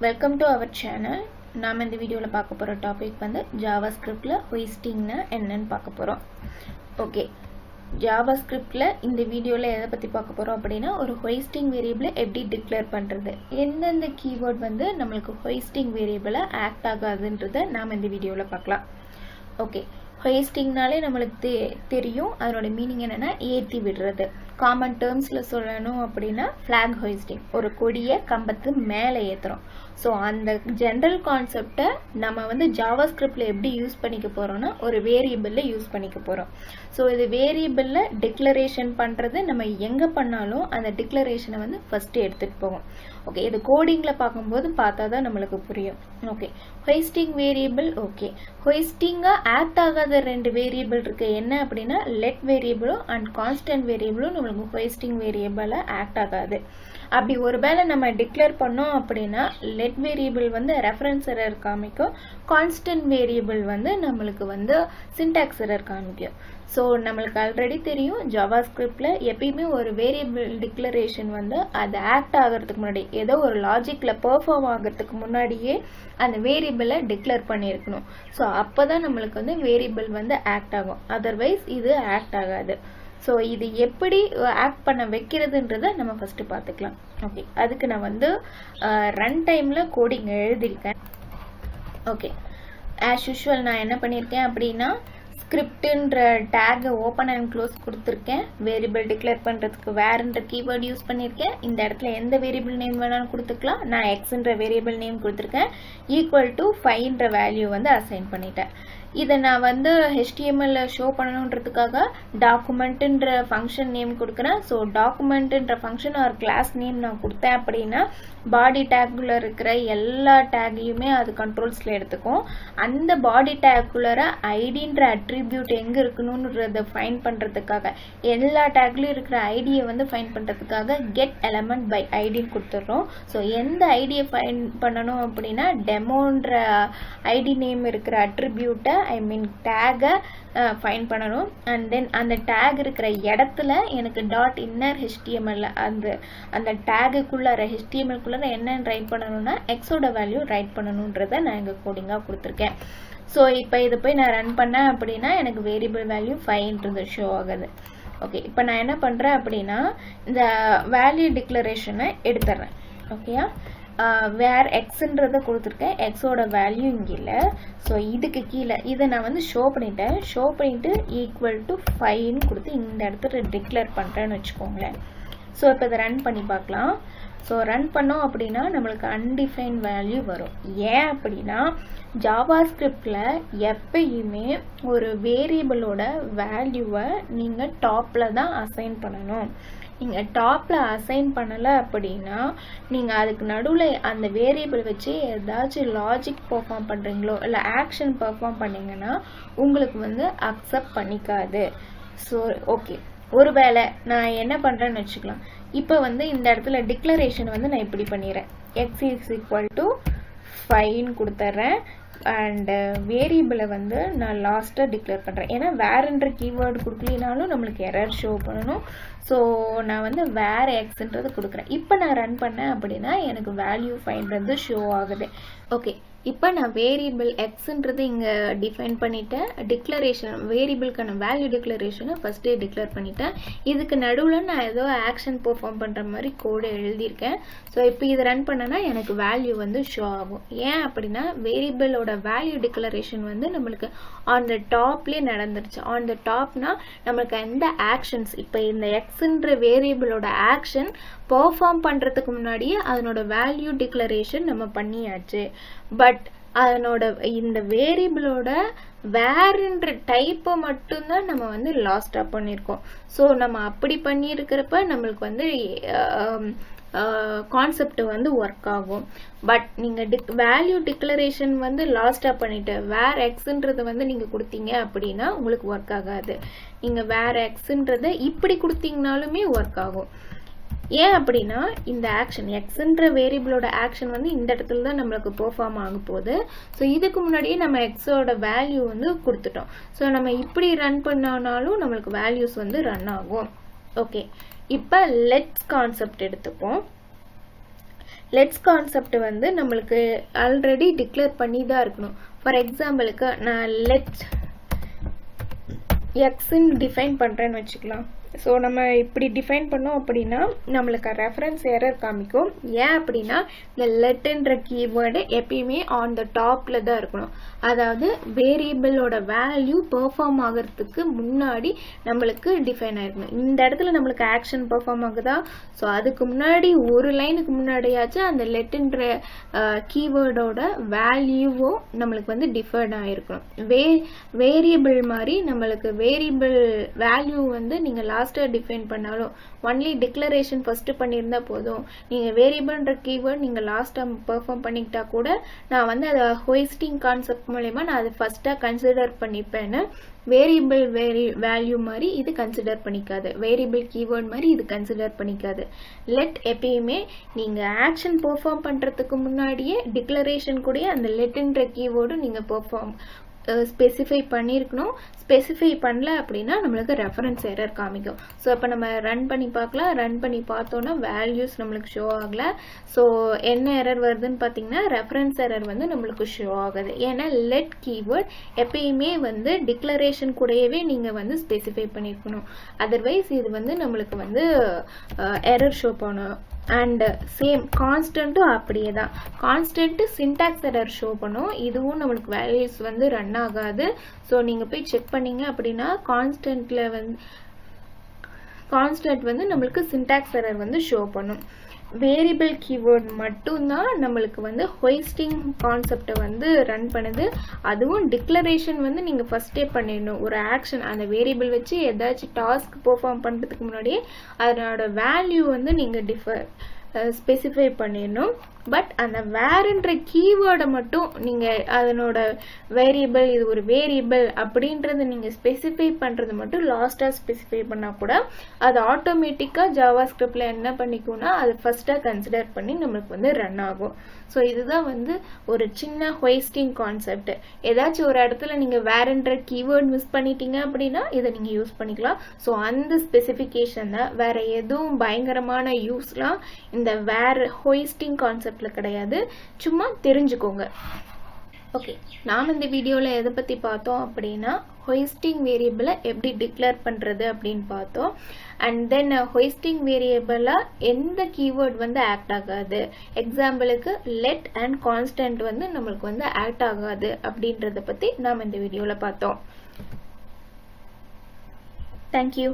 Welcome to our channel. நாம் இந்த வீடியோல பார்க்க போற டாபிக் வந்து JavaScriptல hoistingனா என்னன்னு பார்க்க போறோம். ஓகே. JavaScriptல இந்த வீடியோல எதை பத்தி பார்க்க போறோம் அப்படினா ஒரு hoisting variable எப்படி டிக்ளேர் பண்றது. எந்தெந்த கீவேர்ட் வந்து நமக்கு hoisting variable ஆக்ட் ஆகாதுன்றதை நாம் இந்த வீடியோல பார்க்கலாம். ஓகே. hoistingனாலே நமக்கு தெரியும். அதோட மீனிங் என்னன்னா ஏத்தி விடுறது. காமன் டேர்ம்ஸ்ல சொல்லணும் அப்படினா flag hoisting. ஒரு கொடியை கம்பத்து மேலே ஏத்துறோம். சோ அந்த ஜெனரல் கான்செப்டை நம்ம வந்து JavaScriptல எப்படி யூஸ் பண்ணிக்க போறோம்னா ஒரு வேரியபிள்ல யூஸ் பண்ணிக்க போறோம். சோ இது வேரியபிள்ல டிக்ளரேஷன் பண்றது நம்ம எங்க பண்ணாலும் அந்த டிக்ளரேஷனை வந்து ஃபர்ஸ்ட் எடுத்துட்டு போவோம். ஓகே, இது கோடிங்ல பாக்கும்போது பார்த்தாதான் நமக்கு புரியும். Okay, hoisting variable. ஓகே, hoistingா ஆக்ட் ஆகாத ரெண்டு வேரியபிள் இருக்கு. என்ன அப்படினா let வேரியபிளும் and constant வேரியபிளும் நமக்கு hoisting வேரியபிள்ல ஆக்ட் ஆகாது. அப்படி ஒருவேளை நம்ம டிக்ளேர் பண்ணோம் அப்படினா let வேரியபிள் வந்து ரெஃபரன்ஸ் எரர் காமிக்கும், கான்ஸ்டன்ட் வேரியபிள் வந்து நமக்கு வந்து சின்டாக்ஸ் எரர் காமிக்கும். சோ நமக்கு ஆல்ரெடி தெரியும் JavaScriptல எப்பயுமே ஒரு வேரியபிள் டிக்ளரேஷன் வந்து அது ஆக்ட் ஆகிறதுக்கு முன்னாடி ஏதோ ஒரு லாஜிக்ல பெர்ஃபார்ம் ஆகிறதுக்கு முன்னாடியே அந்த வேரியபிளை டிக்ளேர் பண்ணியிருக்கணும். சோ அப்பதான் நமக்கு வந்து வேரியபிள் வந்து ஆக்ட் ஆகும். அதர்வைஸ் இது ஆக்ட் ஆகாது. சோ இது எப்படி ஆக்ட் பண்ண வைக்கிறதுன்றதை நம்ம ஃபர்ஸ்ட் பார்த்துக்கலாம். ஓகே, அதுக்கு நான் வந்து ரன் டைம்ல கோடிங் எழுதிருக்கேன். ஓகே, ஆஸ் யூஷுவல் நான் என்ன பண்ணியிருக்கேன் அப்படின்னா ஸ்கிரிப்ட்ன்ற டேக் ஓப்பன் அண்ட் க்ளோஸ் கொடுத்துருக்கேன். வேரியபிள் டிக்ளேர் பண்ணுறதுக்கு வேர்ன்ற கீவேர்ட் யூஸ் பண்ணியிருக்கேன். இந்த இடத்துல எந்த வேரியபிள் நேம் வேணாலும் கொடுத்துக்கலாம். நான் எக்ஸ்ன்ற வேரியபிள் நேம் கொடுத்துருக்கேன். ஈக்குவல் டு 5ன்ற வேல்யூ வந்து அசைன் பண்ணிட்டேன். இதை நான் வந்து HTML ஷோ பண்ணணுன்றதுக்காக டாக்குமெண்ட்ன்ற ஃபங்க்ஷன் நேம் கொடுக்குறேன். ஸோ டாக்குமெண்ட்ன்ற ஃபங்க்ஷன் ஒரு கிளாஸ் நேம் நான் கொடுத்தேன் அப்படின்னா பாடி டேக்குள்ள இருக்கிற எல்லா டேகையுமே அது கண்ட்ரோல்ஸ்ல எடுத்துக்கும். அந்த பாடி டேக்குள்ளர ஐடின்ற அட்ரிபியூட் எங்க இருக்கணும்ன்றத ஃபைண்ட் பண்றதுக்காக எல்லா டேக்லயும் இருக்கிற ஐடியை வந்து ஃபைண்ட் பண்றதுக்காக கெட் எலமெண்ட் பை ஐடின்னு கொடுத்துடுறோம். ஸோ எந்த ஐடியை ஃபைண்ட் பண்ணணும் அப்படின்னா டெமோன்ற ஐடி நேம் இருக்கிற அட்ரிபியூட்டை டேகை ஃபைண்ட் பண்ணணும். அண்ட் தென் அந்த டேக் இருக்கிற இடத்துல எனக்கு டாட் இன்னர் HTML அந்த டேகுக்குள்ளார HTML என்னன்னு ரைட் பண்ணணும்னா எக்ஸோட வேல்யூ ரைட் பண்ணணும்ன்றத நான் இங்க கோடிங்கா கொடுத்துருக்கேன். ஸோ இப்போ இதை போய் நான் ரன் பண்ணேன் அப்படின்னா எனக்கு வேரியபிள் வேல்யூ 5ன்றது ஷோ ஆகுது. ஓகே, இப்போ நான் என்ன பண்றேன் அப்படின்னா இந்த வேல்யூ டிக்ளரேஷனை எடுத்துறேன். ஓகேயா, வேர் எக்ஸ்ன்றத கொடுத்துருக்கேன். எக்ஸோட வேல்யூ இங்க இல்லை. ஸோ இதுக்கு கீழே இதை நான் வந்து ஷோ பண்ணிட்டேன். ஷோ பண்ணிட்டு ஈக்குவல் டு 5ன்னு கொடுத்து இந்த இடத்துல டிக்ளேர் பண்ணுறேன்னு வச்சுக்கோங்களேன். ஸோ இப்போ இதை ரன் பண்ணி பார்க்கலாம். ஸோ ரன் பண்ணோம் அப்படின்னா நம்மளுக்கு அன்டிஃபைன் வேல்யூ வரும். ஏன் அப்படின்னா JavaScriptல எப்பயுமே ஒரு வேரியபிளோட வேல்யூவை நீங்கள் டாப்பில் தான் அசைன் பண்ணணும். நீங்கள் டாப்பில் அசைன் பண்ணலை அப்படின்னா நீங்கள் அதுக்கு நடுவில் அந்த வேரியபிள் வச்சு ஏதாச்சும் லாஜிக் பெர்ஃபார்ம் பண்ணுறீங்களோ இல்லை ஆக்ஷன் பெர்ஃபார்ம் பண்ணீங்கன்னா உங்களுக்கு வந்து அக்செப்ட் பண்ணிக்காது. ஸோ ஓகே, ஒருவேளை நான் என்ன பண்ணுறேன்னு வச்சுக்கலாம். இப்போ வந்து இந்த இடத்துல டிக்ளரேஷன் வந்து நான் இப்படி பண்ணிடுறேன். x is equal to 5ன்னு கொடுத்துட்றேன். அண்ட் வேரியபிளை வந்து நான் லாஸ்ட்டாக டிக்ளேர் பண்ணுறேன். ஏன்னா வேர்ன்ற கீவேர்டு கொடுக்கலினாலும் நம்மளுக்கு எரர் ஷோ பண்ணணும். ஸோ நான் வந்து வேர் எக்ஸ்ன்றது கொடுக்குறேன். இப்போ நான் ரன் பண்ணேன் அப்படின்னா எனக்கு வேல்யூ 5ன்றது ஷோ ஆகுது. ஓகே, இப்போ நான் வேரியபிள் எக்ஸ்ன்றது இங்கே டிஃபைன் பண்ணிட்டேன். டிக்ளரேஷன் வேரியபிளுக்கான வேல்யூ டிக்ளரேஷனை ஃபர்ஸ்டே டிக்ளேர் பண்ணிட்டேன். இதுக்கு நடுவில் நான் ஏதோ ஆக்ஷன் பெர்ஃபார்ம் பண்ணுற மாதிரி கோடு எழுதியிருக்கேன். ஸோ இப்போ இதை ரன் பண்ணனா எனக்கு வேல்யூ வந்து ஷோ ஆகும். ஏன் அப்படின்னா வேரியபிளோட வேல்யூ டிக்ளரேஷன் வந்து நம்மளுக்கு ஆன் த டாப்லேயே நடந்துருச்சு. ஆன் த டாப்னா நம்மளுக்கு எந்த ஆக்ஷன்ஸ் இப்போ இந்த எக்ஸ்ன்ற வேரியபிளோட ஆக்ஷன் பெர்ஃபார்ம் பண்ணுறதுக்கு முன்னாடியே அதனோட வேல்யூ டிக்ளரேஷன் நம்ம பண்ணியாச்சு. பட் அதனோட இந்த வேரியபிளோட வேர்ன்ற டைப்பை மட்டும்தான் நம்ம வந்து லாஸ்டா பண்ணியிருக்கோம். ஸோ நம்ம அப்படி பண்ணியிருக்கிறப்ப நம்மளுக்கு வந்து கான்செப்ட் வந்து ஒர்க் ஆகும். பட் நீங்க வேல்யூ டிக்ளரேஷன் வந்து லாஸ்டா பண்ணிட்டு வேர் எக்ஸ்ன்றத வந்து நீங்க கொடுத்தீங்க அப்படின்னா உங்களுக்கு ஒர்க் ஆகாது. நீங்க வேர் எக்ஸ்ன்றத இப்படி கொடுத்தீங்கனாலுமே ஒர்க் ஆகும். ஏன் அப்படின்னா இந்த ஆக்ஷன் எக்ஸ்ன்ற வேரியபிளோட ஆக்ஷன் வந்து இந்த இடத்துல தான் நம்மளுக்கு பெர்ஃபார்ம் ஆக போகுது. ஸோ இதுக்கு முன்னாடியே நம்ம எக்ஸோட வேல்யூ வந்து கொடுத்துட்டோம். ஸோ நம்ம இப்படி ரன் பண்ணாலும் நம்மளுக்கு வேல்யூஸ் வந்து ரன் ஆகும். ஓகே, இப்போ லெட்ஸ் கான்செப்ட் எடுத்துப்போம். லெட்ஸ் கான்செப்ட் வந்து நம்மளுக்கு ஆல்ரெடி டிக்ளேர் பண்ணி தான் இருக்கணும். ஃபார் எக்ஸாம்பிளுக்கு நான் லெட் எக்ஸ்ன்னு டிஃபைன் பண்ணுறேன்னு வச்சுக்கலாம். ஸோ நம்ம இப்படி டிஃபைன் பண்ணோம் அப்படின்னா நம்மளுக்கு ரெஃபரன்ஸ் எரர் காமிக்கும். ஏன் அப்படின்னா இந்த லெட்ன்ற கீவேர்டு எப்பயுமே ஆன் த டாப்ல தான் இருக்கணும். அதாவது வேரியபிளோட வேல்யூ பெர்ஃபார்ம் ஆகிறதுக்கு முன்னாடி நம்மளுக்கு டிஃபைன் ஆயிருக்கணும். இந்த இடத்துல நம்மளுக்கு ஆக்ஷன் பெர்ஃபார்ம் ஆகுதா, ஸோ அதுக்கு முன்னாடி ஒரு லைனுக்கு முன்னாடியாச்சும் அந்த லெட்ன்ற கீவேர்டோட வேல்யூவோ நம்மளுக்கு வந்து டிஃபைன் ஆயிருக்கணும். வேரியபிள் மாதிரி நம்மளுக்கு வேரியபிள் வேல்யூ வந்து நீங்கள் லாஸ்ட்டாக டிஃபைன் பண்ணாலும் ஒன்லி டிக்ளரேஷன் ஃபர்ஸ்ட் பண்ணியிருந்தா போதும். நீங்கள் வேரியபிள்ன்ற கீவேர்ட் நீங்கள் லாஸ்ட்டாக பெர்ஃபார்ம் பண்ணிக்கிட்டா கூட நான் வந்து அதை ஹோய்ஸ்டிங் கான்செப்ட் மூலமா நான் அதை ஃபர்ஸ்ட்டாக கன்சிடர் பண்ணிப்பேன்னு. வேரியபிள் வேல்யூ மாதிரி இது கன்சிடர் பண்ணிக்காது, வேரியபிள் கீவேர்ட் மாதிரி இது கன்சிடர் பண்ணிக்காது. லெட் எப்பயுமே நீங்கள் ஆக்ஷன் பெர்ஃபார்ம் பண்ணுறதுக்கு முன்னாடியே டிக்ளரேஷன் கூட அந்த லெட்ன்ற கீவேர்டு நீங்கள் பெர்ஃபார்ம் ஸ்பெசிஃபை பண்ணியிருக்கணும். ஸ்பெசிஃபை பண்ணல அப்படின்னா நம்மளுக்கு ரெஃபரன்ஸ் எரர் காமிக்கும். ஸோ இப்போ நம்ம ரன் பண்ணி பார்க்கலாம். ரன் பண்ணி பார்த்தோன்னா வேல்யூஸ் நம்மளுக்கு ஷோ ஆகலை. ஸோ என்ன எரர் வருதுன்னு பார்த்தீங்கன்னா ரெஃபரன்ஸ் எரர் வந்து நம்மளுக்கு ஷோ ஆகுது. ஏன்னா லெட் கீவேர்ட் எப்பயுமே வந்து டிக்ளரேஷன் கூடவே நீங்கள் வந்து ஸ்பெசிஃபை பண்ணியிருக்கணும். அதர்வைஸ் இது வந்து நம்மளுக்கு வந்து எரர் ஷோ பண்ணும். அண்ட் சேம் கான்ஸ்டன்ட்டும் அப்படியே தான். கான்ஸ்டன்ட்டு சின்டாக்ஸ் எரர் ஷோ பண்ணும். இதுவும் நம்மளுக்கு வேல்யூஸ் வந்து ரன் ஆகாது. ஸோ நீங்கள் போய் செக் பண்ணீங்க அப்படின்னா கான்ஸ்டன்ட் வந்து நம்மளுக்கு சின்டாக்ஸ் எரர் வந்து ஷோ பண்ணும். வேரியபிள் கீவேர்ட் மட்டும்தான் நம்மளுக்கு வந்து ஹோய்ஸ்டிங் கான்செப்டை வந்து ரன் பண்ணுது. அதுவும் டிக்ளரேஷன் வந்து நீங்கள் ஃபர்ஸ்டே பண்ணிடணும். ஒரு ஆக்ஷன் அந்த வேரியபிள் வச்சு ஏதாச்சும் டாஸ்க் பெர்ஃபார்ம் பண்ணுறதுக்கு முன்னாடியே அதனோட வேல்யூ வந்து நீங்கள் ஸ்பெசிஃபை பண்ணிடணும். பட் அந்த வேர்ன்ற கீவேர்டை மட்டும் நீங்கள் அதனோட வேரியபிள் இது ஒரு வேரியபிள் அப்படின்றத நீங்கள் ஸ்பெசிஃபை பண்ணுறது மட்டும் லாஸ்ட்டாக ஸ்பெசிஃபை பண்ணால் கூட அது ஆட்டோமேட்டிக்காக ஜாவாஸ்கிரிப்டில் என்ன பண்ணிக்கும்னா அது ஃபர்ஸ்ட்டாக கன்சிடர் பண்ணி நம்மளுக்கு வந்து ரன் ஆகும். ஸோ இதுதான் வந்து ஒரு சின்ன ஹோய்ஸ்டிங் கான்செப்ட். ஏதாச்சும் ஒரு இடத்துல நீங்கள் வேர்ன்ற கீவேர்ட் மிஸ் பண்ணிட்டீங்க அப்படின்னா இதை நீங்கள் யூஸ் பண்ணிக்கலாம். ஸோ அந்த ஸ்பெசிஃபிகேஷன் தான், வேற எதுவும் பயங்கரமான யூஸ்லாம் இந்த ஹோய்ஸ்டிங் கான்செப்ட் கிடையாது. சும்மா தெரிஞ்சுக்கோங்க. ஓகே, நாம் இந்த வீடியோவில் எதை பற்றி பார்த்தோம் அப்படின்னா ஹோய்ஸ்டிங் வேரியபிளை எப்படி டிக்ளேர் பண்ணுறது அப்படின்னு பார்த்தோம். அண்ட் தென் ஹோய்ஸ்டிங் வேரியபிளாக எந்த கீவேர்ட் வந்து ஆக்ட் ஆகாது, எக்ஸாம்பிளுக்கு லெட் அண்ட் கான்ஸ்டன்ட் வந்து நம்மளுக்கு வந்து ஆக்ட் ஆகாது அப்படின்றத பற்றி நாம் இந்த வீடியோவில் பார்த்தோம். தேங்க்யூ.